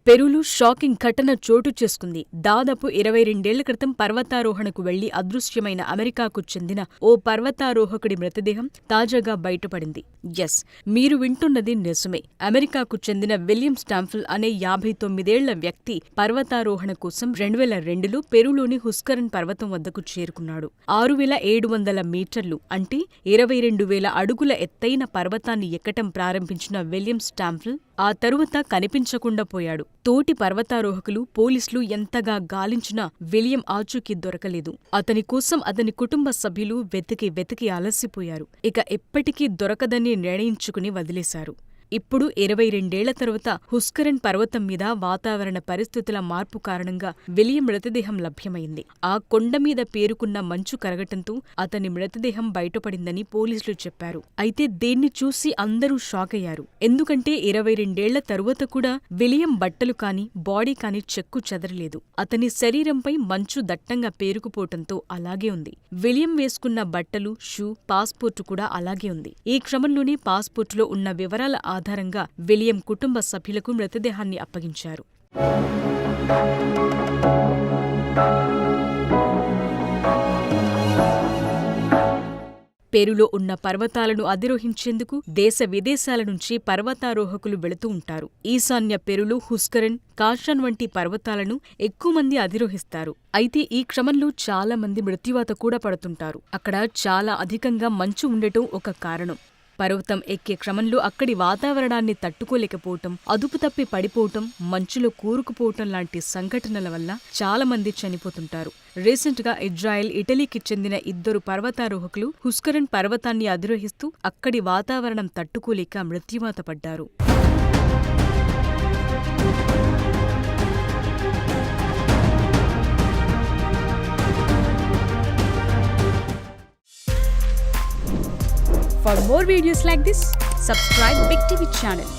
పెరూలో shocking ఘటన చోటు చేసుకుంది. దాదాపు 22 క్రితం పర్వతారోహణకు వెళ్లి అదృశ్యమైన అమెరికాకు చెందిన ఓ పర్వతారోహకుడి మృతదేహం తాజాగా బయటపడింది. ఎస్, మీరు వింటున్నది నిజమే. అమెరికాకు చెందిన విలియం స్టాంఫిల్ అనే 59 వ్యక్తి పర్వతారోహణ కోసం 2002లో పెరూలోని హుస్కరన్ పర్వతం వద్దకు చేరుకున్నాడు. 6700 మీటర్లు అంటే 22,000 అడుగుల ఎత్తైన పర్వతాన్ని ఎక్కటం ప్రారంభించిన విలియం స్టాంఫిల్ ఆ తరువాత కనిపించకుండా పోయాడు. తోటి పర్వతారోహకులు, పోలీసులు ఎంతగా గాలించినా విలియం ఆచూకీ దొరకలేదు. అతని కోసం అతని కుటుంబ సభ్యులు వెతికి అలసిపోయారు. ఇక ఎప్పటికీ దొరకదని నిర్ణయించుకుని వదిలేశారు. ఇప్పుడు 22 తరువాత హుస్కరన్ పర్వతం మీద వాతావరణ పరిస్థితుల మార్పు కారణంగా విలియం మృతదేహం లభ్యమైంది. ఆ కొండ మీద పేరుకున్న మంచు కరగటంతో అతని మృతదేహం బయటపడిందని పోలీసులు చెప్పారు. అయితే దీన్ని చూసి అందరూ షాకయ్యారు. ఎందుకంటే 22 తరువాత కూడా విలియం బట్టలు కాని, బాడీ కాని చెక్కు చెదరలేదు. అతని శరీరంపై మంచు దట్టంగా పేరుకుపోవటంతో అలాగే ఉంది. విలియం వేసుకున్న బట్టలు, షూ, పాస్పోర్టు కూడా అలాగే ఉంది. ఈ క్రమంలోనే పాస్పోర్టులో ఉన్న వివరాల ఆధారంగా విలియం కుటుంబ సభ్యులకు మృతదేహాన్ని అప్పగించారు. పెరూలో ఉన్న పర్వతాలను అధిరోహించేందుకు దేశ విదేశాల నుంచి పర్వతారోహకులు వెళుతూ ఉంటారు. ఈశాన్య పెరూలో హుస్కరన్, కాషాన్ వంటి పర్వతాలను ఎక్కువ మంది అధిరోహిస్తారు. అయితే ఈ క్రమంలో చాలా మంది మృత్యువాత కూడా పడుతుంటారు. అక్కడ చాలా అధికంగా మంచు ఉండటం ఒక కారణం. పర్వతం ఎక్కే క్రమంలో అక్కడి వాతావరణాన్ని తట్టుకోలేకపోవటం, అదుపు తప్పి పడిపోవటం, మంచులో కూరుకుపోవటం లాంటి సంఘటనల వల్ల చాలా మంది చనిపోతుంటారు. రీసెంట్ గా ఇజ్రాయెల్, ఇటలీకి చెందిన 2 పర్వతారోహకులు హుస్కరన్ పర్వతాన్ని అధిరోహిస్తూ అక్కడి వాతావరణం తట్టుకోలేక మృత్యువాత పడ్డారు. For more videos like this, subscribe Big TV channel.